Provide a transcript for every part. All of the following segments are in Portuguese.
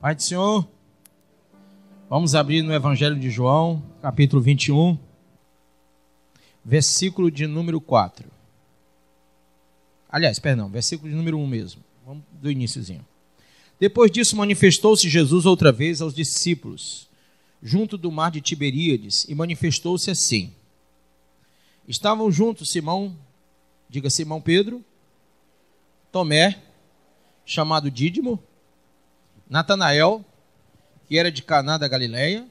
Pai do Senhor, vamos abrir no Evangelho de João, capítulo 21, versículo de número 4. Aliás, perdão, versículo de número 1 mesmo. Vamos do iniciozinho. Depois disso, manifestou-se Jesus outra vez aos discípulos, junto do mar de Tiberíades, e manifestou-se assim. Estavam juntos Simão Pedro, Tomé, chamado Dídimo, Natanael, que era de Caná da Galileia,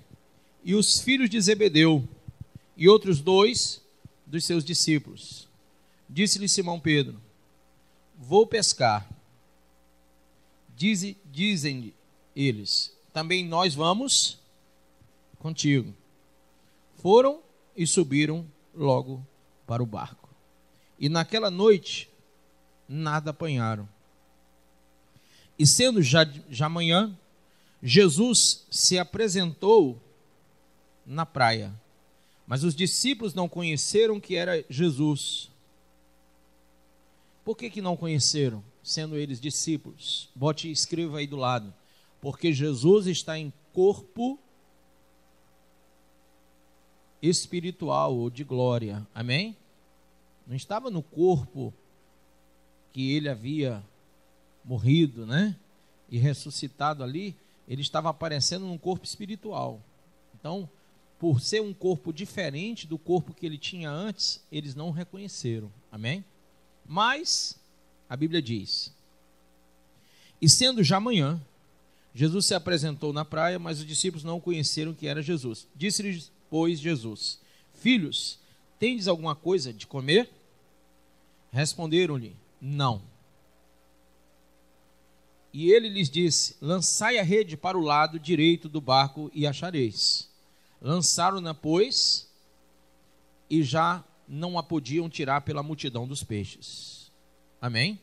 e os filhos de Zebedeu, e outros dois dos seus discípulos. Disse-lhe Simão Pedro: vou pescar. Dizem eles: também nós vamos contigo. Foram e subiram logo para o barco. E naquela noite nada apanharam. E sendo já manhã, Jesus se apresentou na praia, mas os discípulos não conheceram que era Jesus. Por que não conheceram, sendo eles discípulos? Bote e escreva aí do lado. Porque Jesus está em corpo espiritual ou de glória. Amém? Não estava no corpo que ele havia morrido, né? E ressuscitado ali. Ele estava aparecendo num corpo espiritual. Então, por ser um corpo diferente do corpo que ele tinha antes, eles não o reconheceram. Amém? Mas, a Bíblia diz: e sendo já manhã, Jesus se apresentou na praia, mas os discípulos não conheceram que era Jesus. Disse-lhes, pois, Jesus: filhos, tendes alguma coisa de comer? Responderam-lhe: não. E ele lhes disse: lançai a rede para o lado direito do barco e achareis. Lançaram-na, pois, e já não a podiam tirar pela multidão dos peixes. Amém?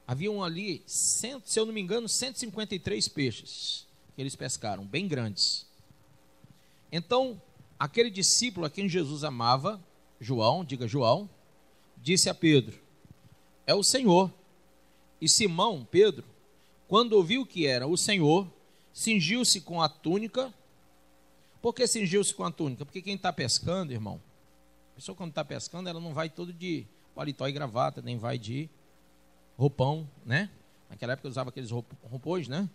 Haviam ali, se eu não me engano, 153 peixes que eles pescaram, bem grandes. Então, aquele discípulo a quem Jesus amava, João, diga João, disse a Pedro: é o Senhor. E Simão, Pedro, quando ouviu que era o Senhor, cingiu-se com a túnica. Por que cingiu-se com a túnica? Porque quem está pescando, irmão, a pessoa quando está pescando, ela não vai todo de paletó e gravata, nem vai de roupão, né? Naquela época usava aqueles roupões, né?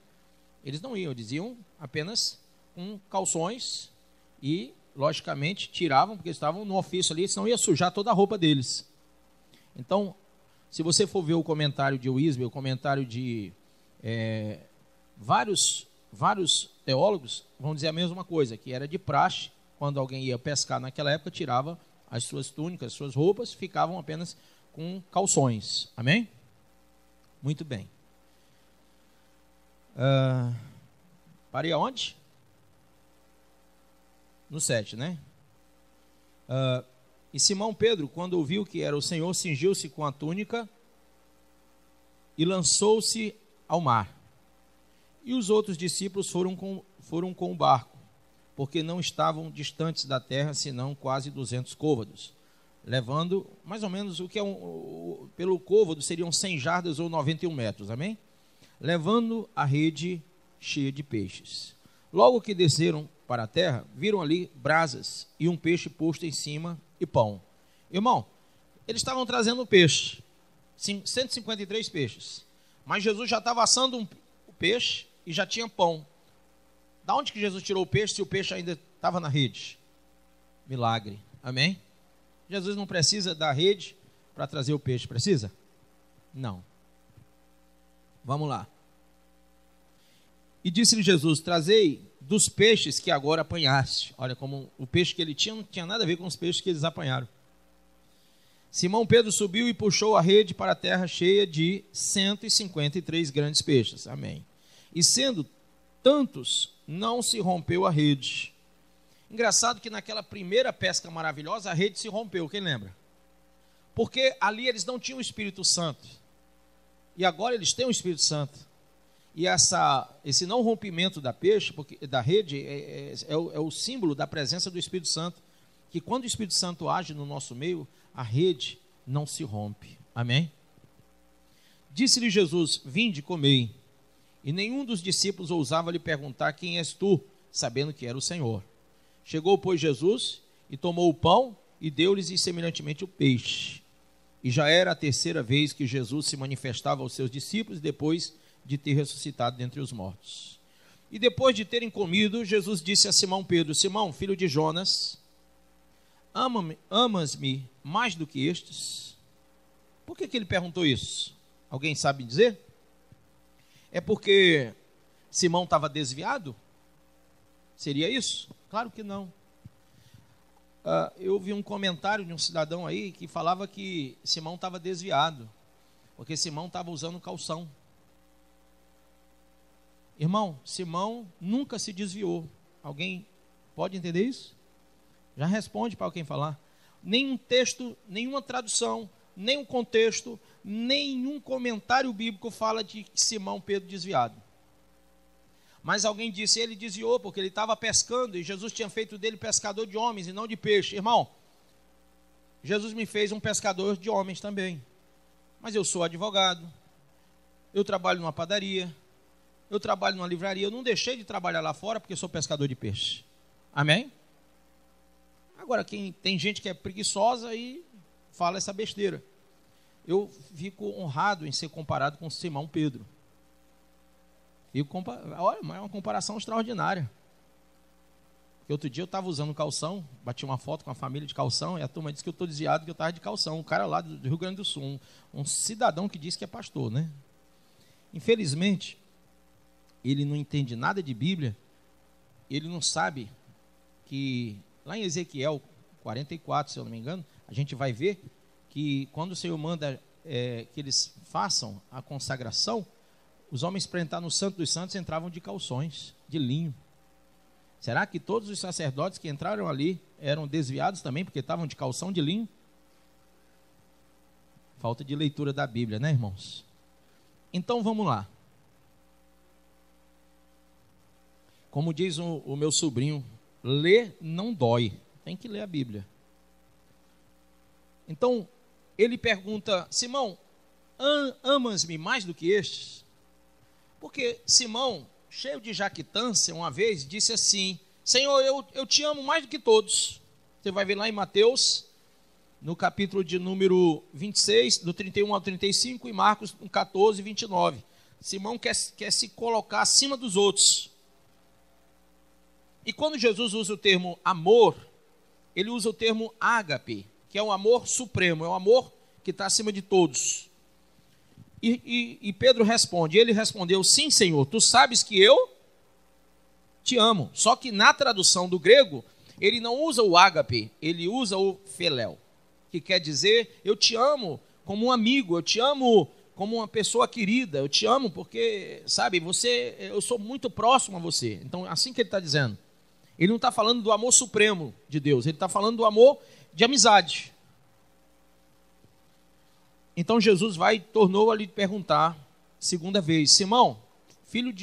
Eles não iam, eles iam apenas com calções e, logicamente, tiravam, porque eles estavam no ofício ali, senão ia sujar toda a roupa deles. Então, se você for ver o comentário de Wisby, o comentário de vários teólogos, vão dizer a mesma coisa, que era de praxe, quando alguém ia pescar naquela época, tirava as suas túnicas, as suas roupas, ficavam apenas com calções. Amém? Muito bem. Parei aonde? No 7, né? E Simão Pedro, quando ouviu que era o Senhor, cingiu-se com a túnica e lançou-se ao mar. E os outros discípulos foram com o barco, porque não estavam distantes da terra, senão quase 200 côvados, levando mais ou menos o que pelo côvado seriam 100 jardas ou 91 metros, amém? Levando a rede cheia de peixes. Logo que desceram para a terra, viram ali brasas e um peixe posto em cima e pão. Irmão, eles estavam trazendo peixe, 153 peixes, mas Jesus já estava assando o peixe e já tinha pão. Da onde que Jesus tirou o peixe se o peixe ainda estava na rede? Milagre, amém? Jesus não precisa da rede para trazer o peixe, precisa? Não. Vamos lá. E disse-lhe Jesus: trazei dos peixes que agora apanhaste. Olha, como o peixe que ele tinha não tinha nada a ver com os peixes que eles apanharam. Simão Pedro subiu e puxou a rede para a terra cheia de 153 grandes peixes. Amém. E sendo tantos, não se rompeu a rede. Engraçado que naquela primeira pesca maravilhosa, a rede se rompeu, quem lembra? Porque ali eles não tinham o Espírito Santo. E agora eles têm o Espírito Santo. E esse não rompimento da rede é o símbolo da presença do Espírito Santo. Que quando o Espírito Santo age no nosso meio, a rede não se rompe. Amém? Disse-lhe Jesus: vinde, comei. E nenhum dos discípulos ousava lhe perguntar: quem és tu? Sabendo que era o Senhor. Chegou, pois, Jesus e tomou o pão e deu-lhes e semelhantemente o peixe. E já era a terceira vez que Jesus se manifestava aos seus discípulos de ter ressuscitado dentre os mortos. E depois de terem comido, Jesus disse a Simão Pedro: Simão, filho de Jonas, amas-me mais do que estes? Por que ele perguntou isso? Alguém sabe dizer? É porque Simão estava desviado? Seria isso? Claro que não. Eu vi um comentário de um cidadão aí que falava que Simão estava desviado, porque Simão estava usando calção. Irmão, Simão nunca se desviou. Alguém pode entender isso? Já responde para alguém falar. Nenhum texto, nenhuma tradução, nenhum contexto, nenhum comentário bíblico fala de Simão Pedro desviado. Mas alguém disse: ele desviou porque ele estava pescando e Jesus tinha feito dele pescador de homens e não de peixe. Irmão, Jesus me fez um pescador de homens também. Mas eu sou advogado, eu trabalho numa padaria, eu trabalho numa livraria. Eu não deixei de trabalhar lá fora porque sou pescador de peixe. Amém? Agora, tem gente que é preguiçosa e fala essa besteira. Eu fico honrado em ser comparado com Simão Pedro. Olha, é uma comparação extraordinária. Porque outro dia eu estava usando calção, bati uma foto com a família de calção, e a turma disse que eu estou desviado, que eu estava de calção. Um cara lá do Rio Grande do Sul, um cidadão que disse que é pastor, né? Infelizmente, ele não entende nada de Bíblia, ele não sabe que, lá em Ezequiel 44, se eu não me engano, a gente vai ver que quando o Senhor manda que eles façam a consagração, os homens para entrar no Santo dos Santos entravam de calções, de linho. Será que todos os sacerdotes que entraram ali eram desviados também, porque estavam de calção de linho? Falta de leitura da Bíblia, né, irmãos? Então vamos lá. Como diz o meu sobrinho, ler não dói, tem que ler a Bíblia. Então, ele pergunta: Simão, amas-me mais do que estes? Porque Simão, cheio de jactância, uma vez disse assim: Senhor, eu te amo mais do que todos. Você vai ver lá em Mateus, no capítulo de número 26, do 31 ao 35, e Marcos, no 14, 29. Simão quer se colocar acima dos outros. E quando Jesus usa o termo amor, ele usa o termo ágape, que é um amor supremo, é um amor que está acima de todos. E Pedro responde, ele respondeu: sim, Senhor, tu sabes que eu te amo. Só que na tradução do grego, ele não usa o ágape, ele usa o filéu, que quer dizer: eu te amo como um amigo, eu te amo como uma pessoa querida, eu te amo porque, sabe, eu sou muito próximo a você. Então, assim que ele está dizendo. Ele não está falando do amor supremo de Deus, ele está falando do amor de amizade. Então Jesus tornou a lhe perguntar, segunda vez: Simão, filho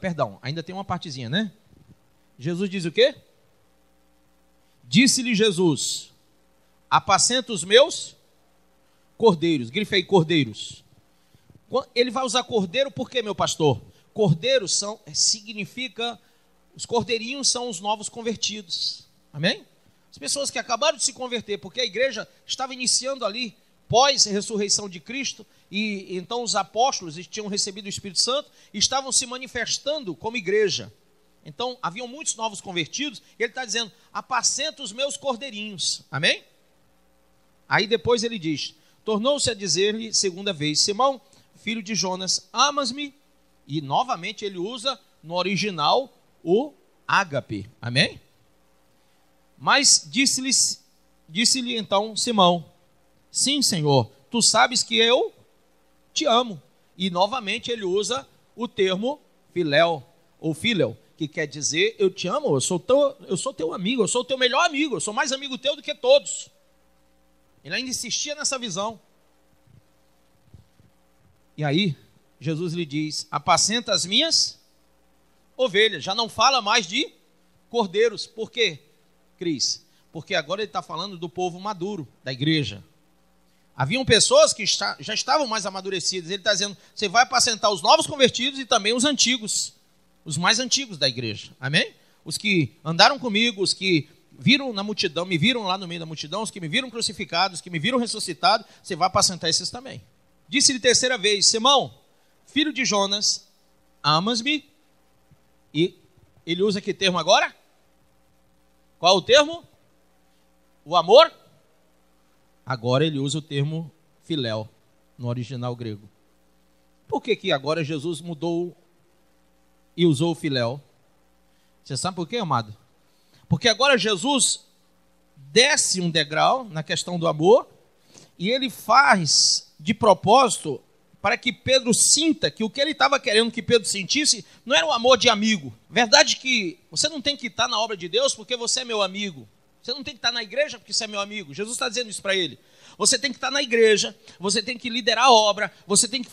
perdão, ainda tem uma partezinha, né? Jesus diz o quê? Disse-lhe Jesus: apacenta os meus cordeiros. Grifei cordeiros. Ele vai usar cordeiro por quê, meu pastor? Cordeiros significa, os cordeirinhos são os novos convertidos. Amém? As pessoas que acabaram de se converter, porque a igreja estava iniciando ali, pós-ressurreição de Cristo, e então os apóstolos tinham recebido o Espírito Santo e estavam se manifestando como igreja. Então, haviam muitos novos convertidos, e ele está dizendo: apacenta os meus cordeirinhos. Amém? Aí depois ele diz, tornou-se a dizer-lhe segunda vez: Simão, filho de Jonas, amas-me? E novamente ele usa no original o ágape. Amém? Mas disse-lhe então Simão: sim, Senhor, tu sabes que eu te amo. E novamente ele usa o termo filéu, ou filéu, que quer dizer: eu te amo, eu sou teu amigo, eu sou o teu melhor amigo, eu sou mais amigo teu do que todos. Ele ainda insistia nessa visão. E aí, Jesus lhe diz: apacenta as minhas ovelhas. Já não fala mais de cordeiros. Por quê, Cris? Porque agora ele está falando do povo maduro, da igreja. Haviam pessoas que já estavam mais amadurecidas. Ele está dizendo, você vai apacentar os novos convertidos e também os antigos, os mais antigos da igreja. Amém? Os que andaram comigo, os que viram na multidão, me viram lá no meio da multidão, os que me viram crucificado, os que me viram ressuscitado, você vai apacentar esses também. Disse-lhe terceira vez, Simão, filho de Jonas, amas-me? E ele usa que termo agora? Qual o termo? O amor? Agora ele usa o termo filéu, no original grego. Por que agora Jesus mudou e usou o filéu? Você sabe por quê, amado? Porque agora Jesus desce um degrau na questão do amor e ele faz de propósito para que Pedro sinta que o que ele estava querendo que Pedro sentisse não era um amor de amigo. Verdade que você não tem que estar na obra de Deus porque você é meu amigo. Você não tem que estar na igreja porque você é meu amigo. Jesus está dizendo isso para ele. Você tem que estar na igreja, você tem que liderar a obra, você tem que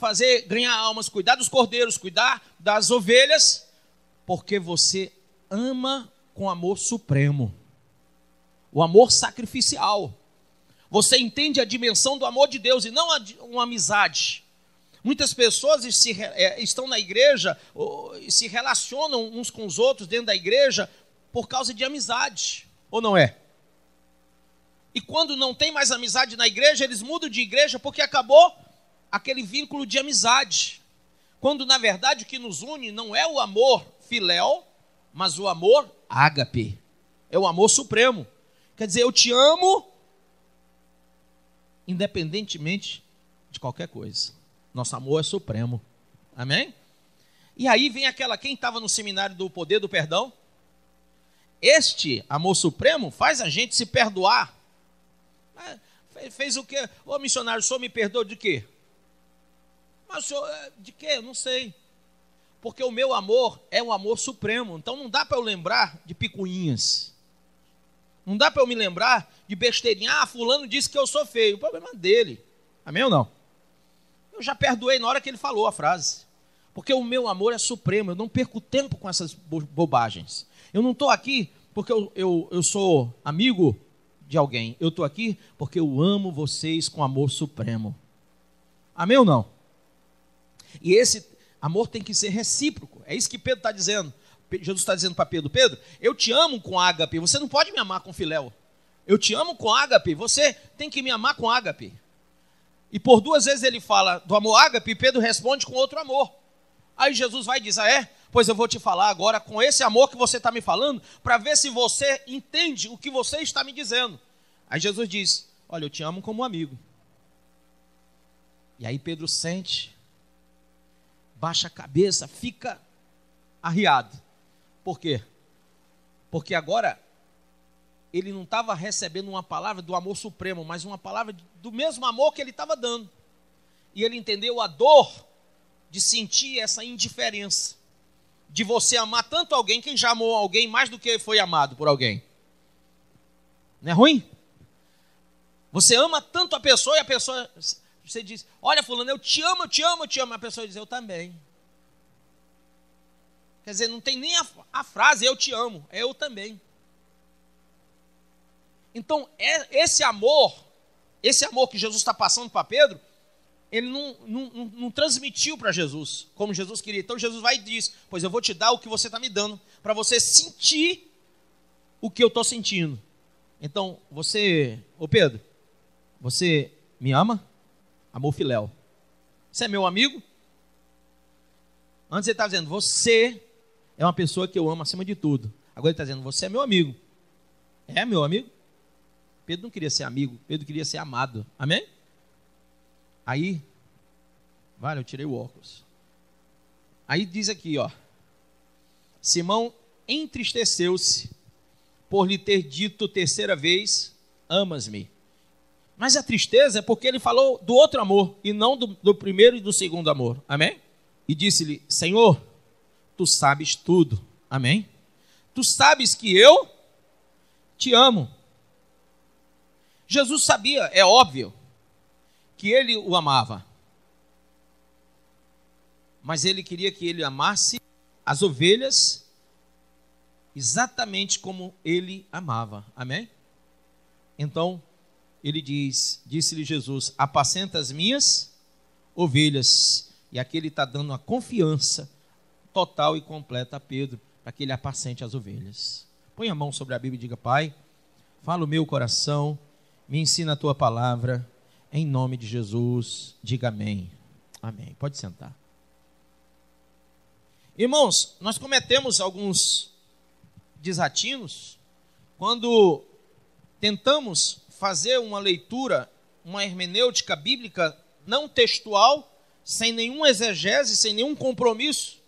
ganhar almas, cuidar dos cordeiros, cuidar das ovelhas, porque você ama com amor supremo, o amor sacrificial. Você entende a dimensão do amor de Deus e não uma amizade. Muitas pessoas estão na igreja e se relacionam uns com os outros dentro da igreja por causa de amizade, ou não é? E quando não tem mais amizade na igreja, eles mudam de igreja porque acabou aquele vínculo de amizade. Quando, na verdade, o que nos une não é o amor filéu, mas o amor ágape. É o amor supremo. Quer dizer, eu te amo independentemente de qualquer coisa. Nosso amor é supremo. Amém? E aí vem quem estava no seminário do poder do perdão? Este amor supremo faz a gente se perdoar. Fez o quê? Ô missionário, o senhor me perdoa de quê? Mas o senhor, de quê? Eu não sei. Porque o meu amor é um amor supremo. Então não dá para eu lembrar de picuinhas. Não dá para eu me lembrar de besteirinha. Ah, fulano disse que eu sou feio. O problema é dele. Amém ou não? Eu já perdoei na hora que ele falou a frase. Porque o meu amor é supremo. Eu não perco tempo com essas bobagens. Eu não estou aqui porque eu sou amigo de alguém. Eu estou aqui porque eu amo vocês com amor supremo. Amém ou não? E esse amor tem que ser recíproco. É isso que Pedro está dizendo. Jesus está dizendo para Pedro, Pedro, eu te amo com ágape, você não pode me amar com filéu. Eu te amo com ágape, você tem que me amar com ágape. E por duas vezes ele fala do amor ágape e Pedro responde com outro amor. Aí Jesus vai e diz, pois eu vou te falar agora com esse amor que você está me falando, para ver se você entende o que você está me dizendo. Aí Jesus diz, olha, eu te amo como um amigo. E aí Pedro sente, baixa a cabeça, fica arriado. Por quê? Porque agora ele não estava recebendo uma palavra do amor supremo, mas uma palavra do mesmo amor que ele estava dando. E ele entendeu a dor de sentir essa indiferença, de você amar tanto alguém, quem já amou alguém mais do que foi amado por alguém. Não é ruim? Você ama tanto a pessoa e a pessoa, você diz, olha fulano, eu te amo, eu te amo, eu te amo. A pessoa diz, eu também. Quer dizer, não tem nem a frase, eu te amo, é eu também. Então, esse amor que Jesus está passando para Pedro, ele não transmitiu para Jesus, como Jesus queria. Então Jesus vai e diz, pois eu vou te dar o que você está me dando, para você sentir o que eu estou sentindo. Então, ô Pedro, você me ama? Amor filéu. Você é meu amigo? Antes ele estava dizendo, você é uma pessoa que eu amo acima de tudo. Agora ele está dizendo, você é meu amigo. É meu amigo? Pedro não queria ser amigo, Pedro queria ser amado. Amém? Aí, eu tirei o óculos. Aí diz aqui, Simão entristeceu-se por lhe ter dito terceira vez, amas-me. Mas a tristeza é porque ele falou do outro amor, e não do primeiro e do segundo amor. Amém? E disse-lhe, Senhor, tu sabes tudo. Amém? Tu sabes que eu te amo. Jesus sabia, é óbvio, que ele o amava. Mas ele queria que ele amasse as ovelhas exatamente como ele amava. Amém? Então, ele disse-lhe Jesus: apacenta as minhas ovelhas. E aqui ele está dando uma confiança total e completa a Pedro, para que ele apacente as ovelhas. Põe a mão sobre a Bíblia e diga: Pai, fala o meu coração, me ensina a tua palavra, em nome de Jesus. Diga amém. Amém. Pode sentar. Irmãos, nós cometemos alguns desatinos quando tentamos fazer uma leitura, uma hermenêutica bíblica não textual, sem nenhum exegese, sem nenhum compromisso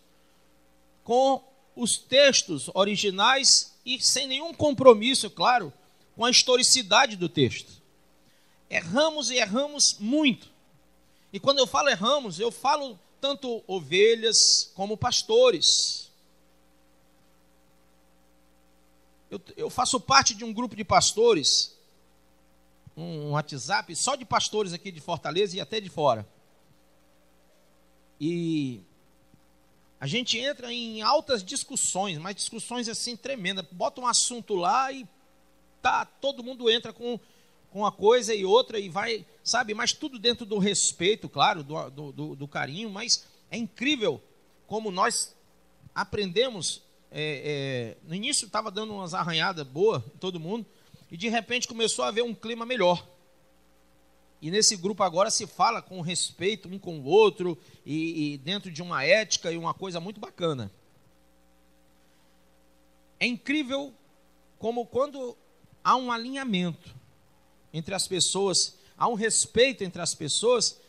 com os textos originais e sem nenhum compromisso, claro, com a historicidade do texto. Erramos e erramos muito. E quando eu falo erramos, eu falo tanto ovelhas como pastores. Eu faço parte de um grupo de pastores, um WhatsApp só de pastores aqui de Fortaleza e até de fora. E a gente entra em altas discussões, mas discussões assim tremendas. Bota um assunto lá e todo mundo entra com uma coisa e outra e vai, sabe, mas tudo dentro do respeito, claro, do carinho. Mas é incrível como nós aprendemos. No início estava dando umas arranhadas boas em todo mundo, e de repente começou a haver um clima melhor. E nesse grupo agora se fala com respeito um com o outro, e dentro de uma ética e uma coisa muito bacana. É incrível como quando há um alinhamento entre as pessoas, há um respeito entre as pessoas,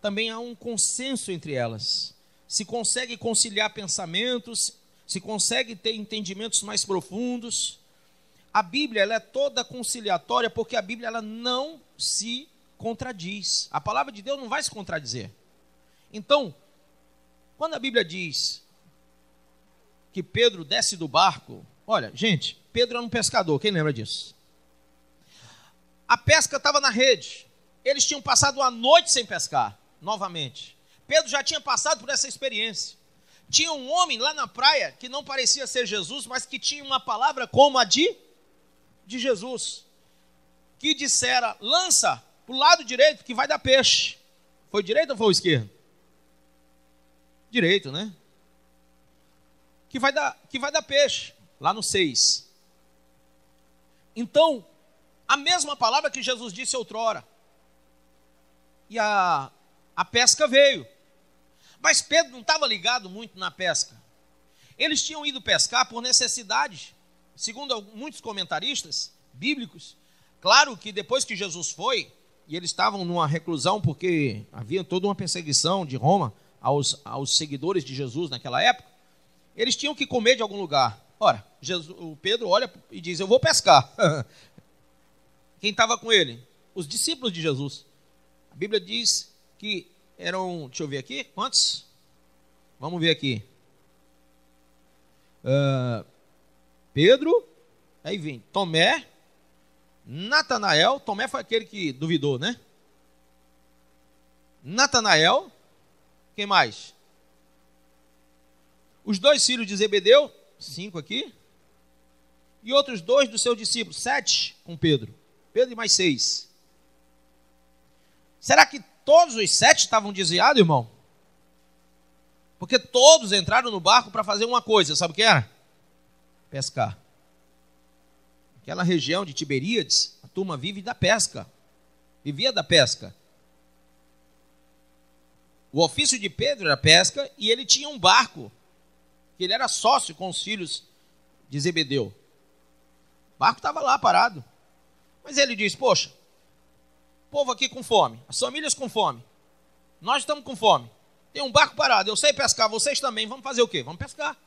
também há um consenso entre elas. Se consegue conciliar pensamentos, se consegue ter entendimentos mais profundos. A Bíblia, ela é toda conciliatória, porque a Bíblia, ela não se contradiz. A palavra de Deus não vai se contradizer. Então, quando a Bíblia diz que Pedro desce do barco, olha, gente, Pedro era um pescador, quem lembra disso? A pesca estava na rede, eles tinham passado a noite sem pescar, novamente. Pedro já tinha passado por essa experiência. Tinha um homem lá na praia que não parecia ser Jesus, mas que tinha uma palavra como a de Jesus, que dissera: lança para o lado direito que vai dar peixe. Foi direito ou foi esquerdo? Direito, né? Que vai dar peixe, lá no 6. Então, a mesma palavra que Jesus disse outrora. E a pesca veio. Mas Pedro não estava ligado muito na pesca. Eles tinham ido pescar por necessidade. Segundo muitos comentaristas bíblicos, claro que depois que Jesus foi, e eles estavam numa reclusão, porque havia toda uma perseguição de Roma aos seguidores de Jesus naquela época, eles tinham que comer de algum lugar. Ora, o Pedro olha e diz: eu vou pescar. Quem estava com ele? Os discípulos de Jesus. A Bíblia diz que eram, deixa eu ver aqui, quantos? Vamos ver aqui. Pedro, aí vem Tomé, Natanael. Tomé foi aquele que duvidou, né? Natanael, quem mais? Os 2 filhos de Zebedeu, 5 aqui, e outros 2 dos seus discípulos, 7 com Pedro e mais 6. Será que todos os 7 estavam desviados, irmão? Porque todos entraram no barco para fazer uma coisa, sabe o que era? Pescar. Aquela região de Tiberíades, a turma vive da pesca, vivia da pesca. O ofício de Pedro era pesca, e ele tinha um barco, que ele era sócio com os filhos de Zebedeu. O barco estava lá parado. Mas ele diz: poxa, povo aqui com fome, as famílias com fome, nós estamos com fome, tem um barco parado, eu sei pescar, vocês também, vamos fazer o quê? Vamos pescar.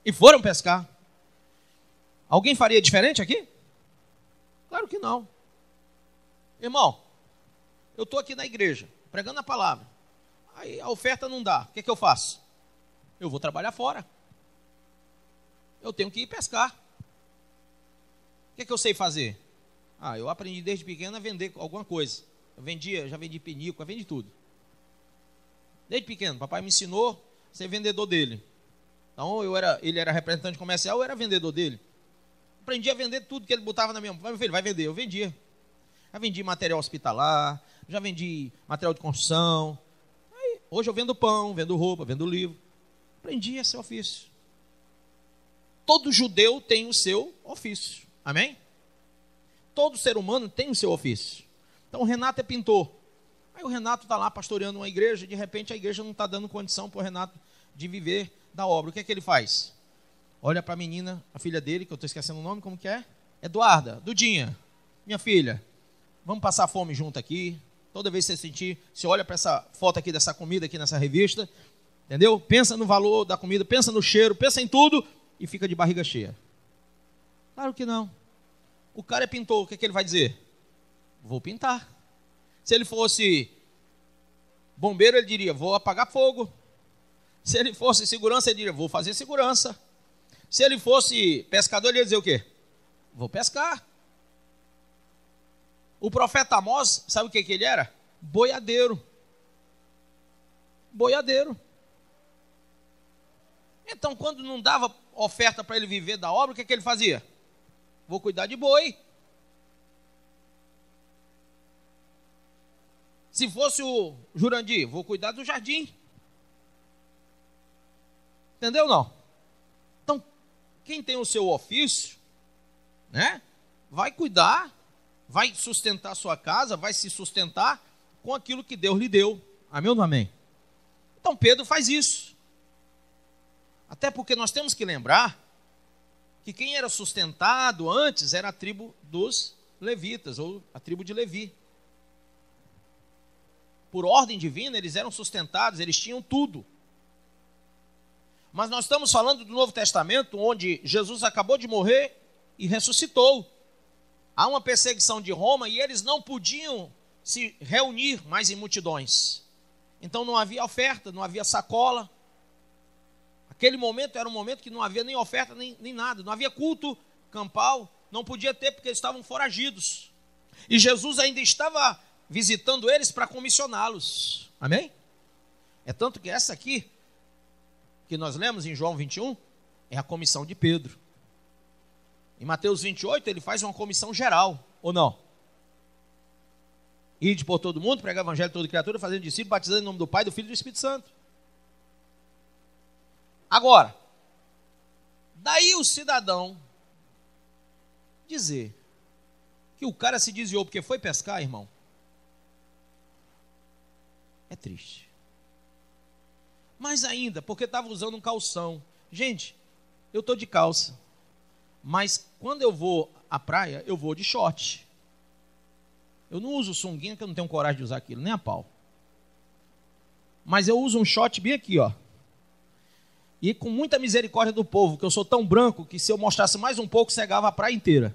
E foram pescar. Alguém faria diferente aqui? Claro que não. Irmão, eu estou aqui na igreja, pregando a palavra, aí a oferta não dá, o que eu faço? Eu vou trabalhar fora, eu tenho que ir pescar. O que eu sei fazer? Eu aprendi desde pequeno a vender alguma coisa. Já vendi pinico, vendi tudo. Desde pequeno, papai me ensinou a ser vendedor dele. Então ele era representante comercial, eu era vendedor dele. aprendi a vender tudo que ele botava na minha mão. Meu filho, vai vender. Eu vendia. Já vendi material hospitalar, já vendi material de construção. Aí, hoje eu vendo pão, vendo roupa, vendo livro. Aprendi esse ofício. Todo judeu tem o seu ofício. Amém? Todo ser humano tem o seu ofício. Então o Renato é pintor. Aí o Renato está lá pastoreando uma igreja, e de repente a igreja não está dando condição para o Renato de viver da obra. O que é que ele faz? Olha para a menina, a filha dele, que eu estou esquecendo o nome, como que é? Eduarda, Dudinha, minha filha, vamos passar fome junto aqui. Toda vez que você sentir, você olha para essa foto aqui dessa comida aqui nessa revista, entendeu? Pensa no valor da comida, pensa no cheiro, pensa em tudo e fica de barriga cheia. Claro que não. O cara é pintor, o que é que ele vai dizer? Vou pintar. Se ele fosse bombeiro, ele diria, vou apagar fogo. Se ele fosse segurança, ele diria, vou fazer segurança. Se ele fosse pescador, ele ia dizer o quê? Vou pescar. O profeta Amós, sabe o que ele era? Boiadeiro. Boiadeiro. Então, quando não dava oferta para ele viver da obra, o que ele fazia? Vou cuidar de boi. Se fosse o Jurandir, vou cuidar do jardim. Entendeu não? Então, quem tem o seu ofício, né, vai cuidar, vai sustentar a sua casa, vai se sustentar com aquilo que Deus lhe deu. Amém ou não amém? Então Pedro faz isso. Até porque nós temos que lembrar que quem era sustentado antes era a tribo dos levitas, ou a tribo de Levi. Por ordem divina, eles eram sustentados, eles tinham tudo. Mas nós estamos falando do Novo Testamento, onde Jesus acabou de morrer e ressuscitou. Há uma perseguição de Roma e eles não podiam se reunir mais em multidões. Então não havia oferta, não havia sacola. Aquele momento era um momento que não havia nem oferta, nem nada. Não havia culto campal, não podia ter porque eles estavam foragidos. E Jesus ainda estava visitando eles para comissioná-los. Amém? É tanto que essa aqui, que nós lemos em João 21, é a comissão de Pedro. Em Mateus 28, ele faz uma comissão geral, ou não? Ide por todo mundo, pregar o evangelho a toda criatura, fazendo discípulos, batizando em nome do Pai, do Filho e do Espírito Santo. Agora, daí o cidadão dizer que o cara se desviou porque foi pescar, irmão, é triste. Mas ainda, porque estava usando um calção. Gente, eu estou de calça, mas quando eu vou à praia, eu vou de short. Eu não uso sunguinha, que eu não tenho coragem de usar aquilo, nem a pau. Mas eu uso um short bem aqui, ó. E com muita misericórdia do povo, que eu sou tão branco que se eu mostrasse mais um pouco, cegava a praia inteira.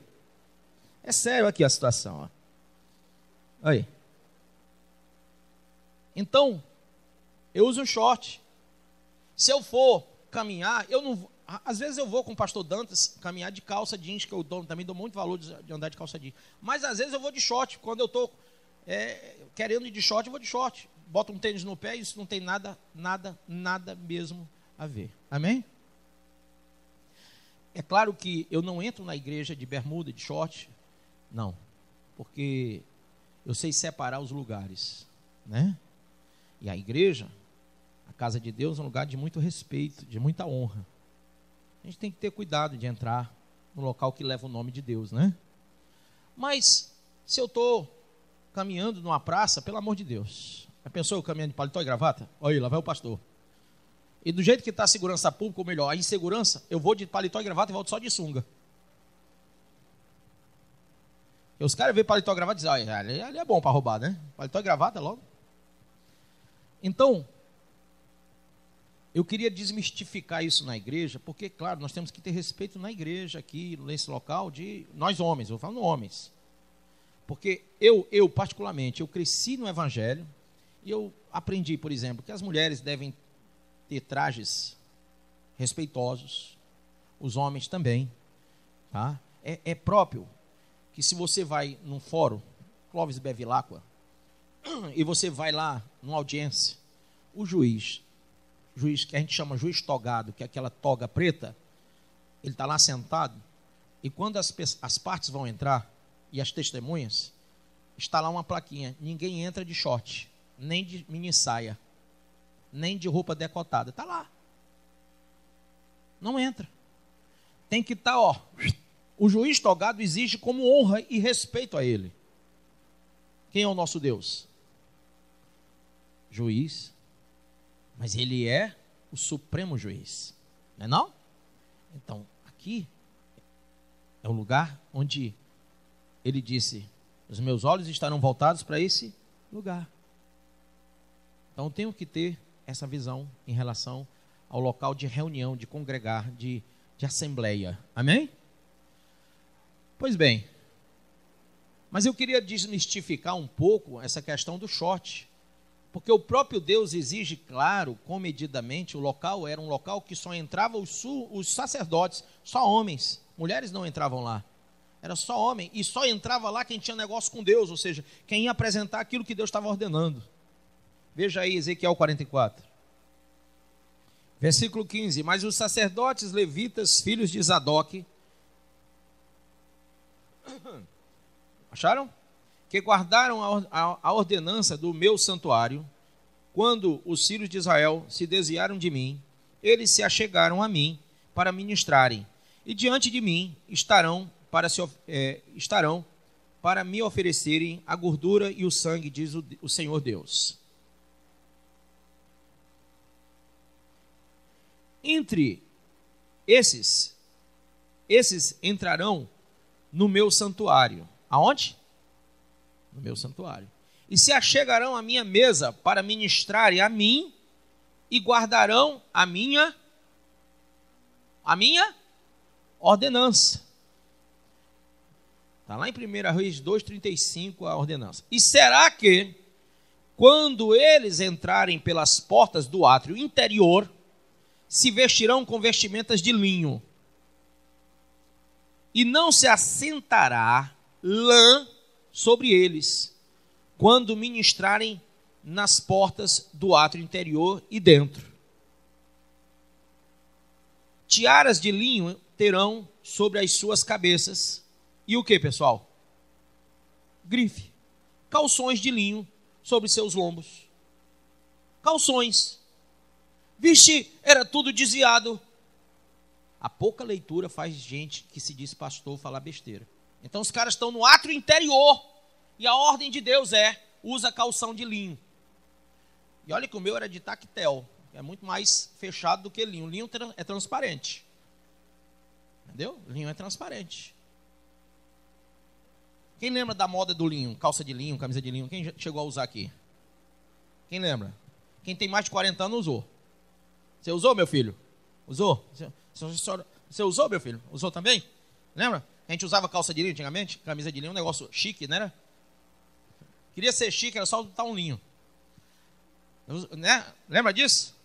É sério aqui a situação, ó. Aí. Então, eu uso um short. Se eu for caminhar, eu não. Às vezes eu vou com o pastor Dantas caminhar de calça jeans, que eu também dou muito valor de andar de calça jeans. Mas às vezes eu vou de short. Quando eu estou querendo ir de short, eu vou de short. Boto um tênis no pé e isso não tem nada mesmo a ver. Amém? É claro que eu não entro na igreja de bermuda, de short. Não. Porque eu sei separar os lugares, né? E a igreja, a casa de Deus, é um lugar de muito respeito, de muita honra. A gente tem que ter cuidado de entrar no local que leva o nome de Deus, né? Mas, se eu estou caminhando numa praça, pelo amor de Deus, já pensou eu caminhando de paletó e gravata? Olha aí, lá vai o pastor. E do jeito que está a segurança pública, ou melhor, a insegurança, eu vou de paletó e gravata e volto só de sunga. E os caras veem paletó e gravata e dizem, ali é bom para roubar, né? Paletó e gravata logo. Então, eu queria desmistificar isso na igreja, porque, claro, nós temos que ter respeito na igreja aqui, nesse local, de nós homens, eu falo homens. Porque eu particularmente, eu cresci no evangelho e eu aprendi, por exemplo, que as mulheres devem ter trajes respeitosos, os homens também, tá? É próprio que se você vai num fórum, Clóvis Bevilacqua, e você vai lá numa audiência, o juiz que a gente chama juiz togado, que é aquela toga preta, ele está lá sentado, E quando as partes vão entrar, e as testemunhas, está lá uma plaquinha: ninguém entra de short, nem de mini saia, nem de roupa decotada. Está lá. Não entra. Tem que estar, ó. O juiz togado exige como honra e respeito a ele. Quem é o nosso Deus? Juiz. Mas ele é o supremo juiz. Não é não? Então, aqui é o lugar onde ele disse: os meus olhos estarão voltados para esse lugar. Então, eu tenho que ter essa visão em relação ao local de reunião, de congregar, de assembleia. Amém? Pois bem, mas eu queria desmistificar um pouco essa questão do short, porque o próprio Deus exige, claro, comedidamente. O local era um local que só entravam os sacerdotes, só homens, mulheres não entravam lá, era só homem, e só entrava lá quem tinha negócio com Deus, ou seja, quem ia apresentar aquilo que Deus estava ordenando. Veja aí Ezequiel 44, versículo 15: mas os sacerdotes levitas, filhos de Zadoque, acharam? Que guardaram a ordenança do meu santuário, quando os filhos de Israel se desviaram de mim, eles se achegaram a mim para ministrarem, e diante de mim estarão para me oferecerem a gordura e o sangue, diz o Senhor Deus. Entre esses entrarão no meu santuário. Aonde? No meu santuário. E se achegarão à minha mesa para ministrarem a mim e guardarão a minha ordenança. Está lá em 1 Reis 2,35 a ordenança. E será que, quando eles entrarem pelas portas do átrio interior, se vestirão com vestimentas de linho, e não se assentará lã sobre eles, quando ministrarem nas portas do átrio interior e dentro. Tiaras de linho terão sobre as suas cabeças. E o que, pessoal? Grife. Calções de linho sobre seus lombos. Calções. Vixe, era tudo desviado. A pouca leitura faz gente que se diz pastor falar besteira. Então os caras estão no átrio interior, e a ordem de Deus usa calção de linho. E olha que o meu era de tactel, que é muito mais fechado do que linho. Linho é transparente. Entendeu? Linho é transparente. Quem lembra da moda do linho? Calça de linho, camisa de linho. Quem chegou a usar aqui? Quem lembra? Quem tem mais de 40 anos usou. Você usou, meu filho? Usou? Você usou, meu filho? Usou também? Lembra? A gente usava calça de linho antigamente, camisa de linho, um negócio chique, né? Queria ser chique, era só botar um linho. Né? Lembra disso?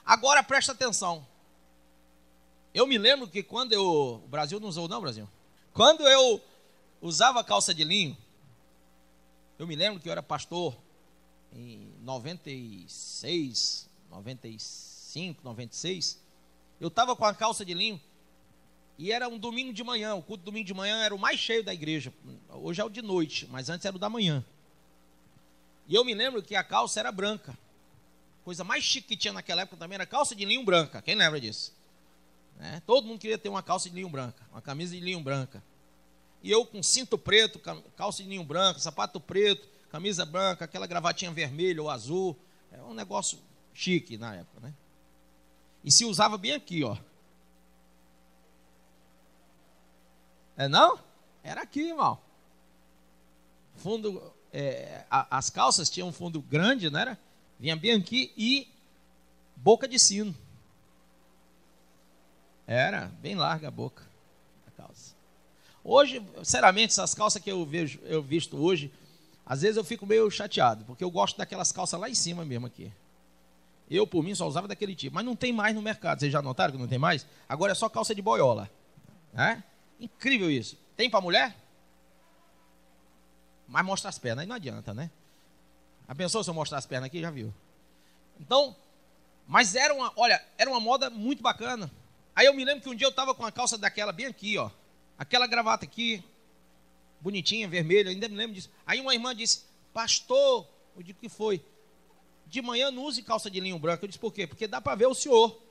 Agora presta atenção. Eu me lembro que quando o Brasil não usou não, Brasil? Quando eu usava calça de linho, eu me lembro que eu era pastor em 96, 95, 96. Eu estava com a calça de linho. E era um domingo de manhã, o culto domingo de manhã era o mais cheio da igreja. Hoje é o de noite, mas antes era o da manhã. E eu me lembro que a calça era branca. Coisa mais chique que tinha naquela época também era calça de linho branca. Quem lembra disso? Todo mundo queria ter uma calça de linho branca, uma camisa de linho branca. E eu com cinto preto, calça de linho branca, sapato preto, camisa branca, aquela gravatinha vermelha ou azul. Era um negócio chique na época, né? E se usava bem aqui, ó. Não? Era aqui, irmão. Fundo, as calças tinham um fundo grande, não era? Vinha bem aqui e boca de sino. Era bem larga a boca da calça. Hoje, sinceramente, essas calças que eu visto hoje, às vezes eu fico meio chateado, porque eu gosto daquelas calças lá em cima mesmo aqui. Eu, por mim, só usava daquele tipo. Mas não tem mais no mercado. Vocês já notaram que não tem mais? Agora é só calça de boiola. Incrível isso. Tem para mulher? Mas mostra as pernas. Aí não adianta, né? A pessoa, se eu mostrar as pernas aqui, já viu. Então, mas era uma moda muito bacana. Aí eu me lembro que um dia eu estava com uma calça daquela bem aqui, ó. aquela gravata aqui, bonitinha, vermelha, ainda me lembro disso. Aí uma irmã disse, pastor, eu digo, o que foi? De manhã não use calça de linho branco. Eu disse, por quê? Porque dá para ver o senhor.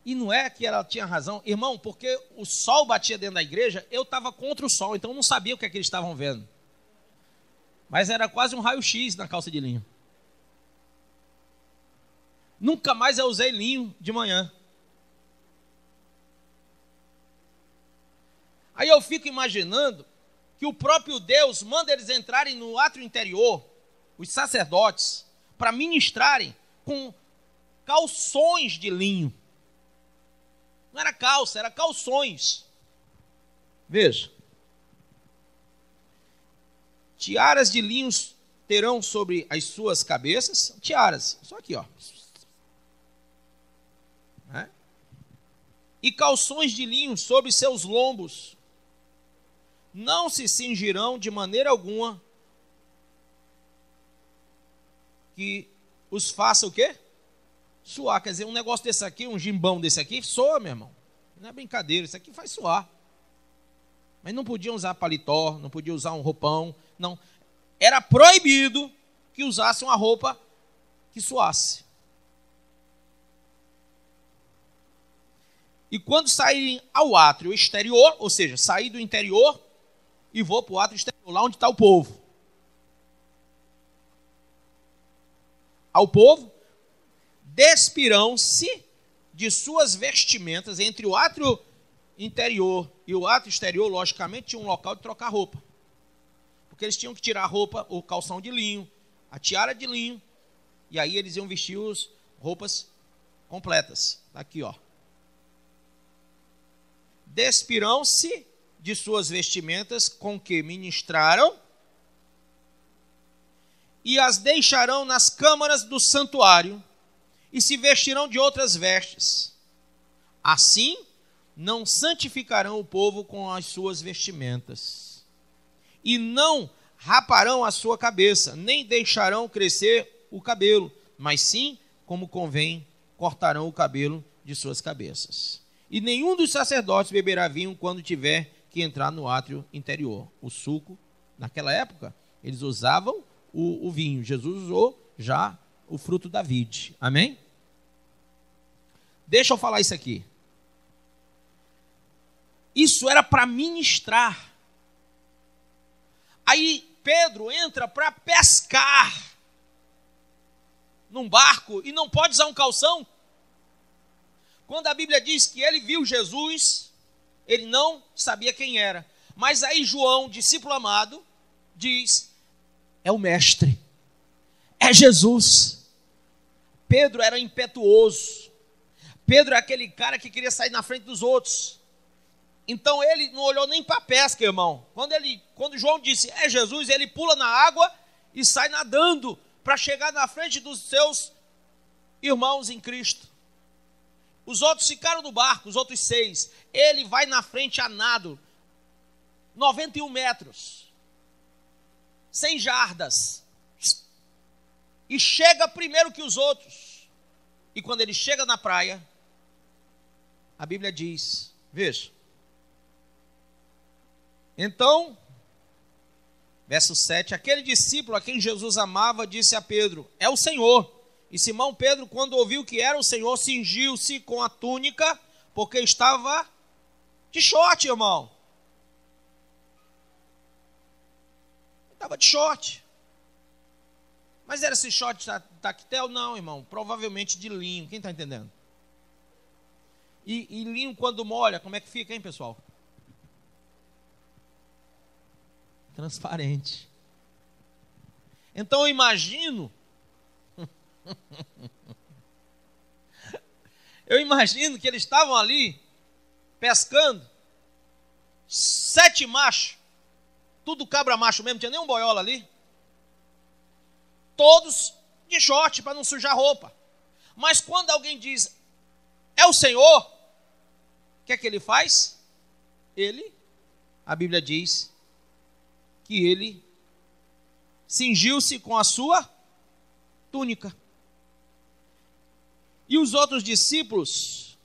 E não é que ela tinha razão. Irmão, porque o sol batia dentro da igreja, eu estava contra o sol, então eu não sabia o que é que eles estavam vendo. Mas era quase um raio-x na calça de linho. Nunca mais eu usei linho de manhã. Aí eu fico imaginando que o próprio Deus manda eles entrarem no átrio interior, os sacerdotes, para ministrarem com calções de linho. Não era calça, era calções. Veja. Tiaras de linhos terão sobre as suas cabeças. Tiaras, só aqui, ó. E calções de linho sobre seus lombos. Não se cingirão de maneira alguma que os faça o quê? Suar. Quer dizer, um negócio desse aqui, um gimbão desse aqui, soa, meu irmão. Não é brincadeira, isso aqui faz suar. Mas não podiam usar paletó, não podiam usar um roupão, não. Era proibido que usassem uma roupa que suasse. E quando saírem ao átrio exterior, ou seja, sair do interior e vou para o átrio exterior, lá onde está o povo. Ao povo, despirão-se de suas vestimentas. Entre o átrio interior e o átrio exterior, logicamente, tinha um local de trocar roupa. Porque eles tinham que tirar a roupa, o calção de linho, a tiara de linho, e aí eles iam vestir as roupas completas. Está aqui, ó. Despirão-se de suas vestimentas com que ministraram e as deixarão nas câmaras do santuário e se vestirão de outras vestes. Assim, não santificarão o povo com as suas vestimentas e não raparão a sua cabeça, nem deixarão crescer o cabelo, mas sim, como convém, cortarão o cabelo de suas cabeças. E nenhum dos sacerdotes beberá vinho quando tiver que entrar no átrio interior. O suco, naquela época, eles usavam o vinho. Jesus usou já o fruto da vide. Amém? Deixa eu falar isso aqui. Isso era para ministrar. Aí Pedro entra para pescar num barco e não pode usar um calção. Quando a Bíblia diz que ele viu Jesus, ele não sabia quem era. Mas aí João, discípulo amado, diz, é o mestre, é Jesus. Pedro era impetuoso. Pedro é aquele cara que queria sair na frente dos outros. Então ele não olhou nem para a pesca, irmão. Quando João disse, é Jesus, ele pula na água e sai nadando para chegar na frente dos seus irmãos em Cristo. Os outros ficaram no barco, os outros 6. Ele vai na frente a nado, 91 metros, 100 jardas. E chega primeiro que os outros. E quando ele chega na praia, a Bíblia diz, veja. Então, verso 7, aquele discípulo a quem Jesus amava disse a Pedro, é o Senhor. E Simão Pedro, quando ouviu que era o Senhor, cingiu-se com a túnica, porque estava de short, irmão. Estava de short. Mas era esse short tactel? Não, irmão. Provavelmente de linho. Quem está entendendo? E linho quando molha, como é que fica, hein, pessoal? Transparente. Então eu imagino... Eu imagino que eles estavam ali pescando 7 machos, tudo cabra macho mesmo, não tinha nem um boiola ali, todos de short para não sujar roupa. Mas quando alguém diz é o Senhor, o que é que ele faz? A Bíblia diz que ele cingiu-se com a sua túnica. E os outros discípulos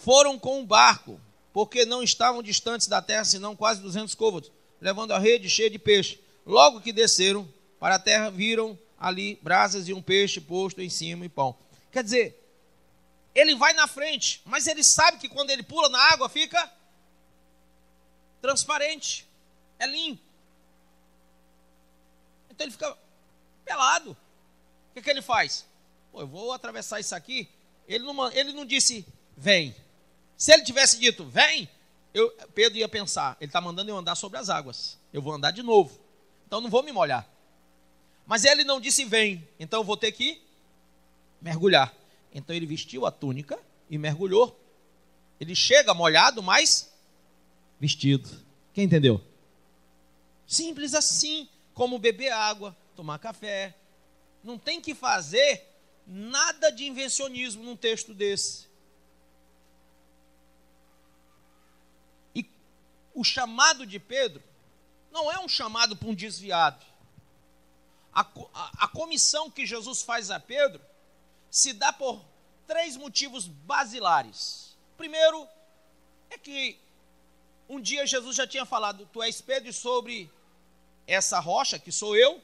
foram com o barco, porque não estavam distantes da terra, senão quase 200 côvados, levando a rede cheia de peixe. Logo que desceram para a terra, viram ali brasas e um peixe posto em cima e pão. Quer dizer, ele vai na frente, mas ele sabe que quando ele pula na água fica transparente, é limpo. Então ele fica pelado. O que ele faz? Pô, eu vou atravessar isso aqui. Ele não disse, vem. Se ele tivesse dito, vem, Pedro ia pensar, ele está mandando eu andar sobre as águas. Eu vou andar de novo. Então não vou me molhar. Mas ele não disse, vem. Então eu vou ter que mergulhar. Então ele vestiu a túnica e mergulhou. Ele chega molhado, mas vestido. Quem entendeu? Simples assim, como beber água, tomar café. Não tem que fazer nada de invencionismo num texto desse. E o chamado de Pedro não é um chamado para um desviado. A comissão que Jesus faz a Pedro se dá por 3 motivos basilares. Primeiro, é que um dia Jesus já tinha falado, tu és Pedro, e sobre essa rocha, que sou eu,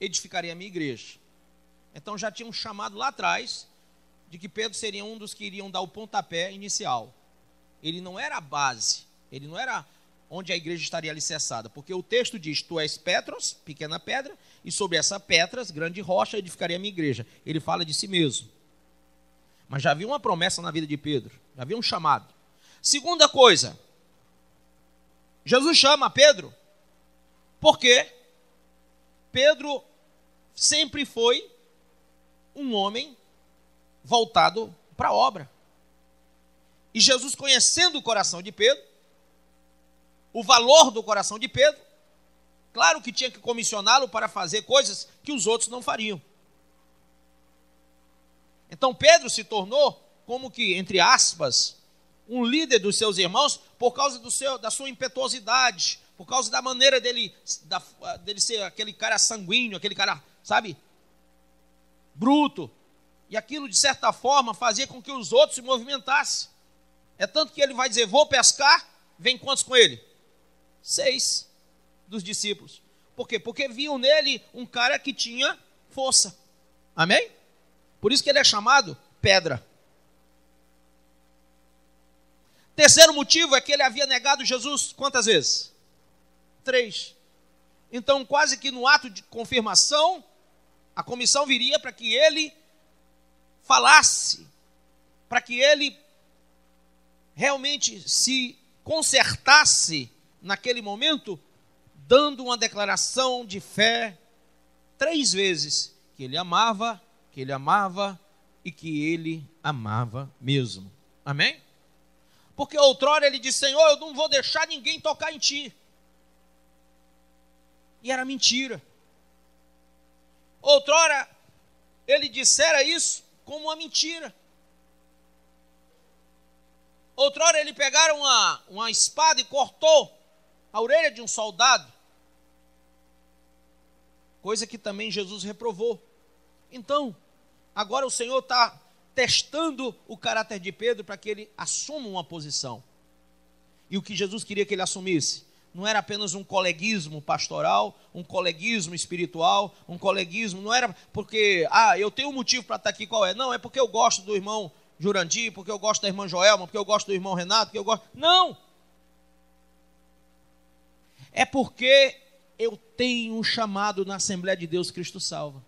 edificarei a minha igreja. Então já tinha um chamado lá atrás, de que Pedro seria um dos que iriam dar o pontapé inicial. Ele não era a base, ele não era onde a igreja estaria alicerçada, porque o texto diz, tu és Petros, pequena pedra, e sobre essa Petras, grande rocha, edificarei a minha igreja. Ele fala de si mesmo. Mas já havia uma promessa na vida de Pedro, já havia um chamado. Segunda coisa, Jesus chama Pedro, porque Pedro sempre foi um homem voltado para a obra. E Jesus, conhecendo o coração de Pedro, o valor do coração de Pedro, claro que tinha que comissioná-lo para fazer coisas que os outros não fariam. Então Pedro se tornou como que, entre aspas, um líder dos seus irmãos por causa da sua impetuosidade, por causa da maneira dele ser aquele cara sanguíneo, aquele cara, sabe, bruto. E aquilo, de certa forma, fazia com que os outros se movimentassem. É tanto que ele vai dizer, vou pescar, vem quantos com ele? 6 dos discípulos. Por quê? Porque viam nele um cara que tinha força. Amém? Por isso que ele é chamado pedra. Terceiro motivo é que ele havia negado Jesus quantas vezes? 3. Então, quase que no ato de confirmação, a comissão viria para que ele falasse, para que ele realmente se consertasse naquele momento, dando uma declaração de fé 3 vezes, que ele amava e que ele amava mesmo. Amém? Porque outrora ele disse, Senhor, eu não vou deixar ninguém tocar em ti. E era mentira. Outrora ele dissera isso como uma mentira. Outrora ele pegaram uma espada e cortou a orelha de um soldado. Coisa que também Jesus reprovou. Então, agora o Senhor está testando o caráter de Pedro para que ele assuma uma posição. E o que Jesus queria que ele assumisse não era apenas um coleguismo pastoral, um coleguismo espiritual, um coleguismo, não era porque, eu tenho um motivo para estar aqui, qual é? Não, é porque eu gosto do irmão Jurandir, porque eu gosto da irmã Joelma, porque eu gosto do irmão Renato, porque eu gosto... Não! É porque eu tenho um chamado na Assembleia de Deus Cristo Salva.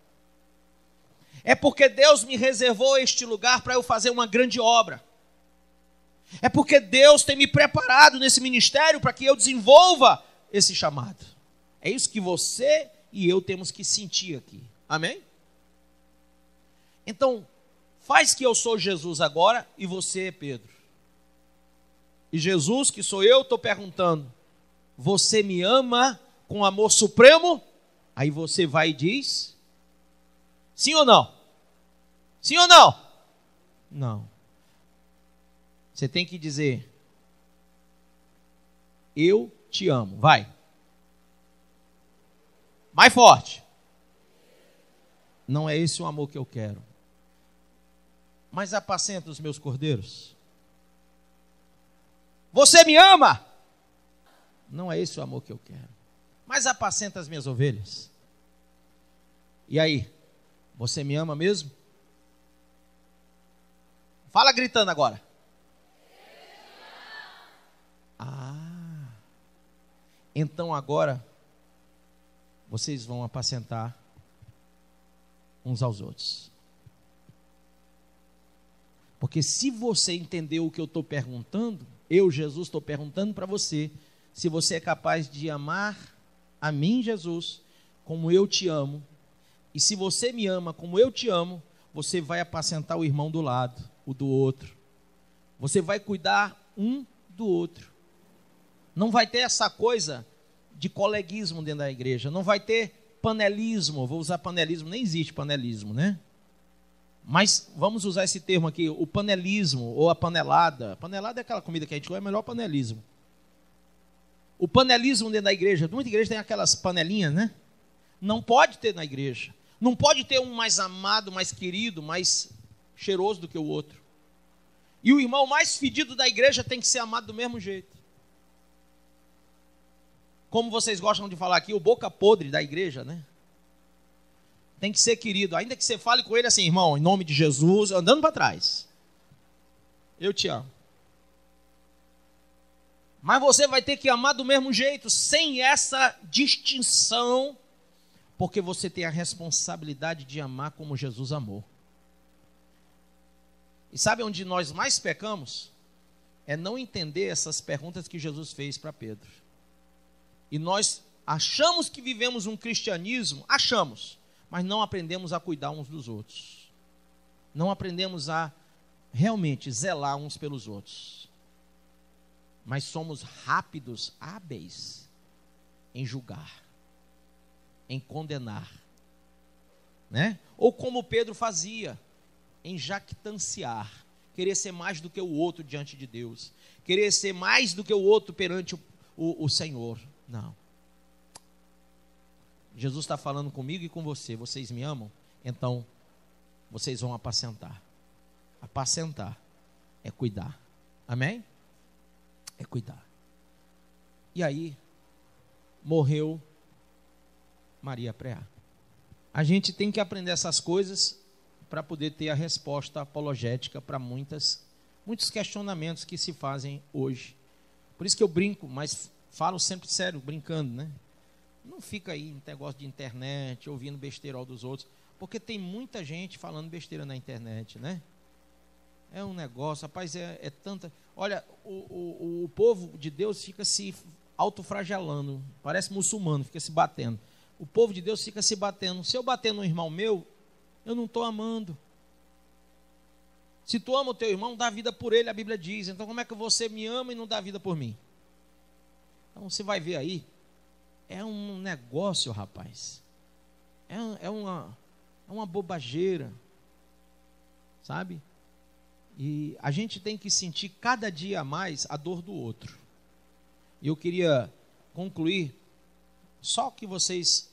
É porque Deus me reservou este lugar para eu fazer uma grande obra. É porque Deus tem me preparado nesse ministério para que eu desenvolva esse chamado. É isso que você e eu temos que sentir aqui. Amém? Então, faz que eu sou Jesus agora e você é Pedro. E Jesus, que sou eu, estou perguntando, você me ama com amor supremo? Aí você vai e diz, sim ou não? Sim ou não? Não. Você tem que dizer, eu te amo. Vai. Mais forte. Não é esse o amor que eu quero. Mas apacenta os meus cordeiros. Você me ama? Não é esse o amor que eu quero. Mas apacenta as minhas ovelhas. E aí? Você me ama mesmo? Fala gritando agora. Então agora vocês vão apacentar uns aos outros. Porque se você entendeu o que eu estou perguntando, eu, Jesus, estou perguntando para você, se você é capaz de amar a mim, Jesus, como eu te amo, e se você me ama como eu te amo, você vai apacentar o irmão do lado, o do outro. Você vai cuidar um do outro. Não vai ter essa coisa de coleguismo dentro da igreja, não vai ter panelismo, vou usar panelismo, nem existe panelismo, né? Mas vamos usar esse termo aqui, o panelismo ou a panelada. Panelada é aquela comida que a gente come, é melhor panelismo. O panelismo dentro da igreja, muita igreja tem aquelas panelinhas, né? Não pode ter na igreja. Não pode ter um mais amado, mais querido, mais cheiroso do que o outro. E o irmão mais fedido da igreja tem que ser amado do mesmo jeito. Como vocês gostam de falar aqui, o boca podre da igreja, né? Tem que ser querido. Ainda que você fale com ele assim, irmão, em nome de Jesus, andando para trás. Eu te amo. Mas você vai ter que amar do mesmo jeito, sem essa distinção, porque você tem a responsabilidade de amar como Jesus amou. E sabe onde nós mais pecamos? É não entender essas perguntas que Jesus fez para Pedro. E nós achamos que vivemos um cristianismo, achamos, mas não aprendemos a cuidar uns dos outros. Não aprendemos a realmente zelar uns pelos outros. Mas somos rápidos, hábeis em julgar, em condenar, né? Ou como Pedro fazia, em jactanciar, querer ser mais do que o outro diante de Deus, querer ser mais do que o outro perante o Senhor. Não. Jesus está falando comigo e com você. Vocês me amam? Então, vocês vão apacentar. Apacentar é cuidar. Amém? É cuidar. E aí, morreu Maria Preá. A gente tem que aprender essas coisas para poder ter a resposta apologética para muitos questionamentos que se fazem hoje. Por isso que eu brinco, mas falo sempre sério, brincando, né? Não fica aí em negócio de internet, ouvindo besteirol dos outros, porque tem muita gente falando besteira na internet, né? É um negócio, rapaz, é tanta... Olha, o povo de Deus fica se autofragelando, parece muçulmano, fica se batendo. O povo de Deus fica se batendo. Se eu bater no irmão meu, eu não estou amando. Se tu ama o teu irmão, dá vida por ele, a Bíblia diz. Então como é que você me ama e não dá vida por mim? Então você vai ver aí, é um negócio, rapaz. É uma bobageira, sabe? E a gente tem que sentir cada dia mais a dor do outro. E eu queria concluir, só que vocês,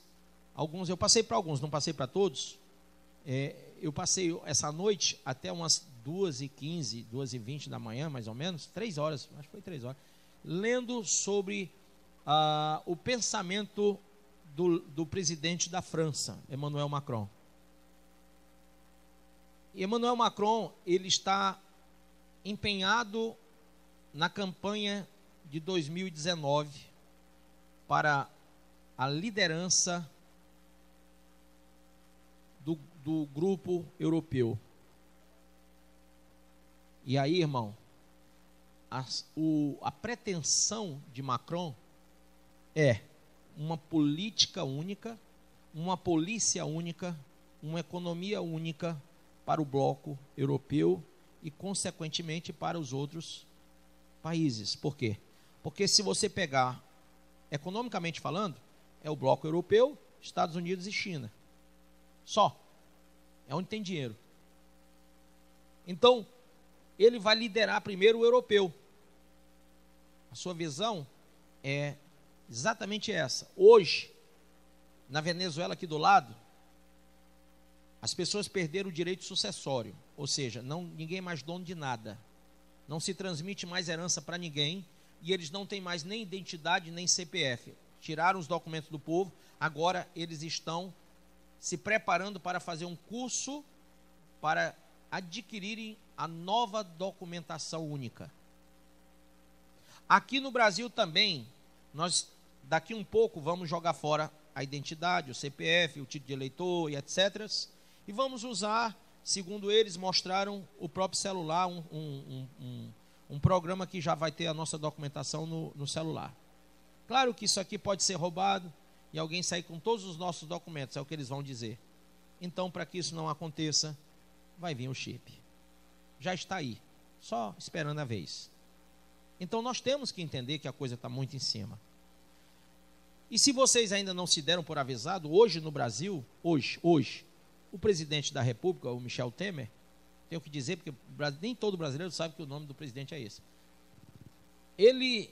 alguns, eu passei para alguns, não passei para todos. Eu passei essa noite até umas 2h15, 2h20 da manhã, mais ou menos, 3 horas, acho que foi 3 horas, lendo sobre o pensamento do presidente da França, Emmanuel Macron. E Emmanuel Macron, ele está empenhado na campanha de 2019 para a liderança do grupo europeu. E aí, irmão, a pretensão de Macron é uma política única, uma polícia única, uma economia única para o bloco europeu e, consequentemente, para os outros países. Por quê? Porque se você pegar, economicamente falando, é o bloco europeu, Estados Unidos e China. Só. É onde tem dinheiro. Então, ele vai liderar primeiro o europeu. A sua visão é exatamente essa. Hoje, na Venezuela aqui do lado, as pessoas perderam o direito sucessório, ou seja, ninguém é mais dono de nada. não se transmite mais herança para ninguém, e eles não têm mais nem identidade, nem CPF. Tiraram os documentos do povo, agora eles estão se preparando para fazer um curso para adquirirem a nova documentação única. Aqui no Brasil também, nós daqui um pouco vamos jogar fora a identidade, o CPF, o título de eleitor e etc. E vamos usar, segundo eles mostraram, o próprio celular, um programa que já vai ter a nossa documentação no celular. Claro que isso aqui pode ser roubado e alguém sair com todos os nossos documentos, é o que eles vão dizer. Então, para que isso não aconteça, vai vir o chip. Já está aí, só esperando a vez. Então, nós temos que entender que a coisa está muito em cima. E se vocês ainda não se deram por avisado, hoje no Brasil, hoje, o presidente da República, o Michel Temer, tenho que dizer, porque nem todo brasileiro sabe que o nome do presidente é esse. Ele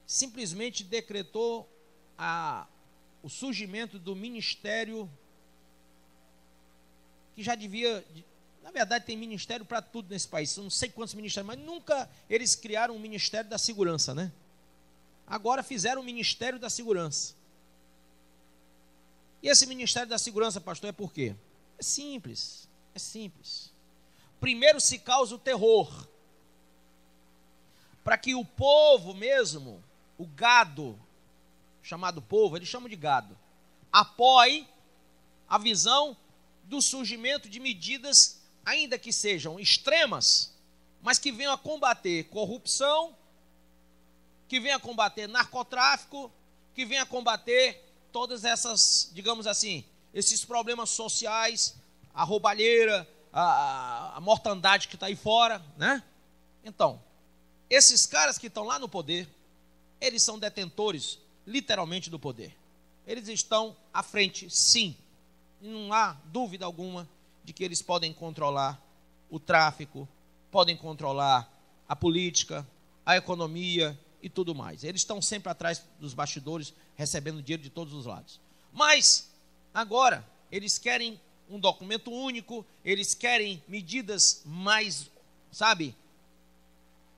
simplesmente decretou o surgimento do ministério que já devia... Na verdade, tem ministério para tudo nesse país. Eu não sei quantos ministérios, mas nunca eles criaram um ministério da segurança, né? Agora fizeram o Ministério da Segurança. E esse Ministério da Segurança, pastor, é por quê? É simples, é simples. Primeiro se causa o terror, para que o povo mesmo, o gado, chamado povo, eles chamam de gado, apoie a visão do surgimento de medidas, ainda que sejam extremas, mas que venham a combater corrupção, que venha a combater narcotráfico, que venha a combater todas essas, digamos assim, esses problemas sociais, a roubalheira, a mortandade que está aí fora, né? Então, esses caras que estão lá no poder, eles são detentores, literalmente, do poder. Eles estão à frente, sim. Não há dúvida alguma de que eles podem controlar o tráfico, podem controlar a política, a economia e tudo mais. Eles estão sempre atrás dos bastidores, recebendo dinheiro de todos os lados. Mas, agora, eles querem um documento único, eles querem medidas mais,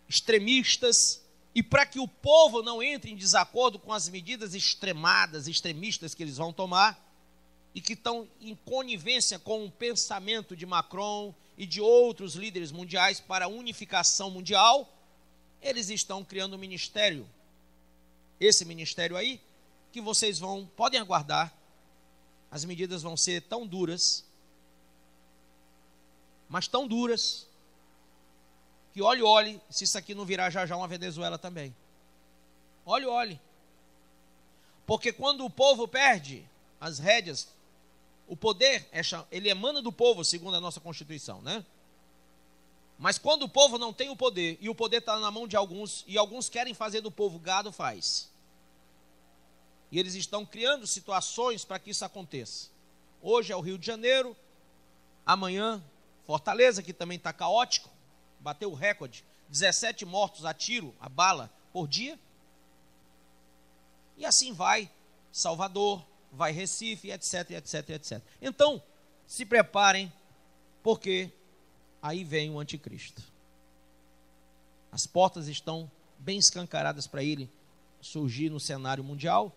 extremistas, e para que o povo não entre em desacordo com as medidas extremistas que eles vão tomar, e que estão em conivência com o pensamento de Macron e de outros líderes mundiais para a unificação mundial, eles estão criando um ministério, esse ministério aí, que vocês podem aguardar, as medidas vão ser tão duras, mas tão duras, que olhe, se isso aqui não virar já uma Venezuela também. Olhe. Porque quando o povo perde as rédeas, o poder, ele emana do povo, segundo a nossa Constituição, né? Mas quando o povo não tem o poder, e o poder está na mão de alguns, e alguns querem fazer do povo gado, faz. E eles estão criando situações para que isso aconteça. Hoje é o Rio de Janeiro, amanhã Fortaleza, que também está caótico, bateu o recorde, 17 mortos a tiro, a bala, por dia. E assim vai Salvador, vai Recife, etc, etc, etc. Então, se preparem, porque aí vem o anticristo. As portas estão bem escancaradas para ele surgir no cenário mundial,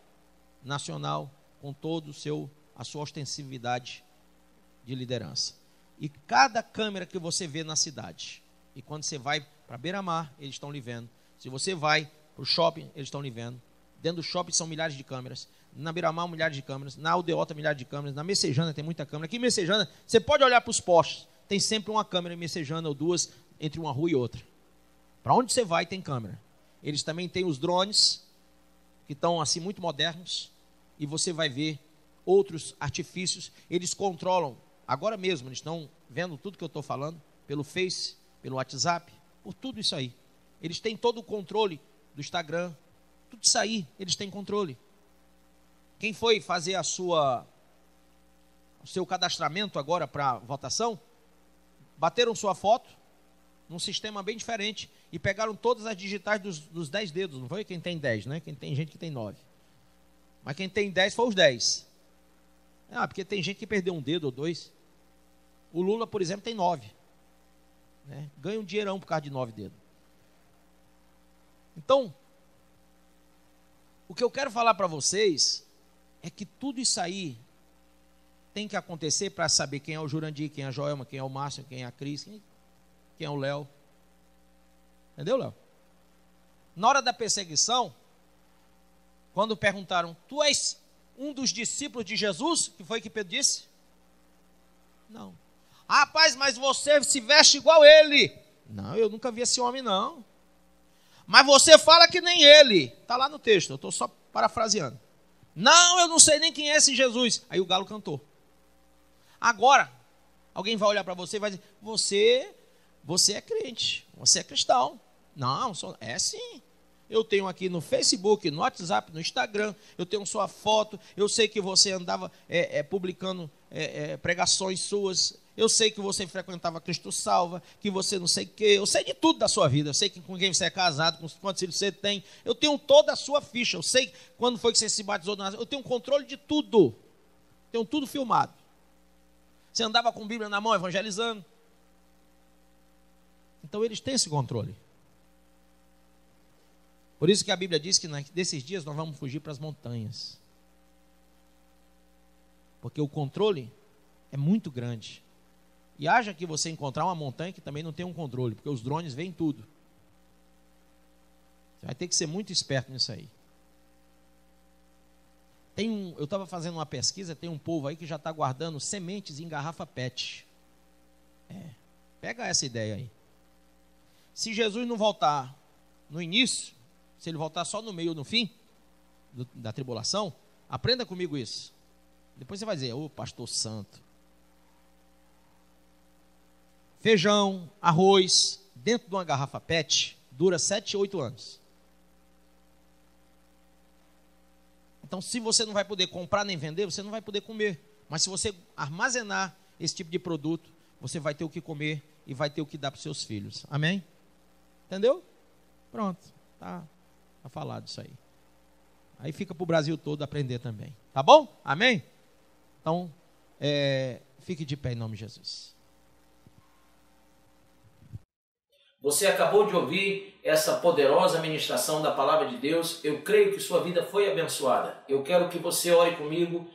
nacional, com todo a sua ostensividade de liderança. E cada câmera que você vê na cidade, e quando você vai para Beira-Mar, eles estão lhe vendo. Se você vai para o shopping, eles estão lhe vendo. Dentro do shopping são milhares de câmeras. Na Beira-Mar, milhares de câmeras. Na Aldeota, milhares de câmeras. Na Messejana tem muita câmera. Aqui em Messejana, você pode olhar para os postes. Tem sempre uma câmera em Messejana ou duas entre uma rua e outra. Para onde você vai, tem câmera. Eles também têm os drones, que estão assim muito modernos. E você vai ver outros artifícios. Eles controlam, agora mesmo, eles estão vendo tudo que eu estou falando, pelo Face, pelo WhatsApp, por tudo isso aí. Eles têm todo o controle do Instagram. Tudo isso aí, eles têm controle. Quem foi fazer o seu cadastramento agora para votação, bateram sua foto num sistema bem diferente e pegaram todas as digitais dos 10 dedos. Não foi quem tem 10, né? Tem gente que tem 9. Mas quem tem 10 foi os 10. Porque tem gente que perdeu um dedo ou dois. O Lula, por exemplo, tem 9. né? Ganha um dinheirão por causa de 9 dedos. Então, o que eu quero falar para vocês é que tudo isso aí tem que acontecer para saber quem é o Jurandir, quem é a Joelma, quem é o Márcio, quem é a Cris, quem é o Léo. Entendeu, Léo? Na hora da perseguição, quando perguntaram, tu és um dos discípulos de Jesus? Que foi que Pedro disse? Não. Rapaz, mas você se veste igual ele. Não, eu nunca vi esse homem, não. Mas você fala que nem ele. Está lá no texto, eu estou só parafraseando. Não, eu não sei nem quem é esse Jesus. Aí o galo cantou. Agora, alguém vai olhar para você e vai dizer, você é crente, você é cristão. Não, é sim. Eu tenho aqui no Facebook, no WhatsApp, no Instagram, eu tenho sua foto, eu sei que você andava publicando pregações suas, eu sei que você frequentava Cristo Salva, que você não sei o quê, eu sei de tudo da sua vida, eu sei com quem você é casado, com quantos filhos você tem, eu tenho toda a sua ficha, eu sei quando foi que você se batizou, eu tenho controle de tudo, tenho tudo filmado. Você andava com a Bíblia na mão evangelizando. Então eles têm esse controle. Por isso que a Bíblia diz que nesses dias nós vamos fugir para as montanhas. Porque o controle é muito grande. E haja que você encontrar uma montanha que também não tem um controle, porque os drones veem tudo. Você vai ter que ser muito esperto nisso aí. Eu estava fazendo uma pesquisa, tem um povo aí que já está guardando sementes em garrafa PET. Pega essa ideia aí. Se Jesus não voltar no início, se ele voltar só no meio ou no fim da tribulação, aprenda comigo isso. Depois você vai dizer, ô pastor santo. Feijão, arroz, dentro de uma garrafa PET, dura 7, 8 anos. Então, se você não vai poder comprar nem vender, você não vai poder comer. Mas se você armazenar esse tipo de produto, você vai ter o que comer e vai ter o que dar para os seus filhos. Amém? Entendeu? Pronto. Tá falado isso aí. Aí fica para o Brasil todo aprender também. Tá bom? Amém? Então, fique de pé em nome de Jesus. Você acabou de ouvir essa poderosa ministração da Palavra de Deus. Eu creio que sua vida foi abençoada. Eu quero que você ore comigo,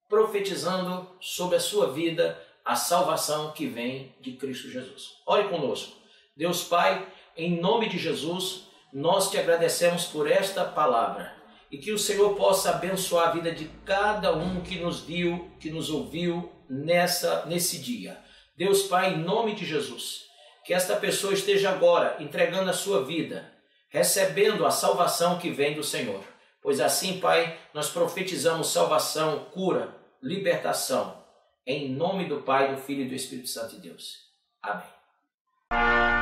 profetizando sobre a sua vida a salvação que vem de Cristo Jesus. Ore conosco. Deus Pai, em nome de Jesus, nós te agradecemos por esta palavra. E que o Senhor possa abençoar a vida de cada um que nos viu, que nos ouviu nesse dia. Deus Pai, em nome de Jesus, que esta pessoa esteja agora entregando a sua vida, recebendo a salvação que vem do Senhor. Pois assim, Pai, nós profetizamos salvação, cura, libertação, em nome do Pai, do Filho e do Espírito Santo de Deus. Amém.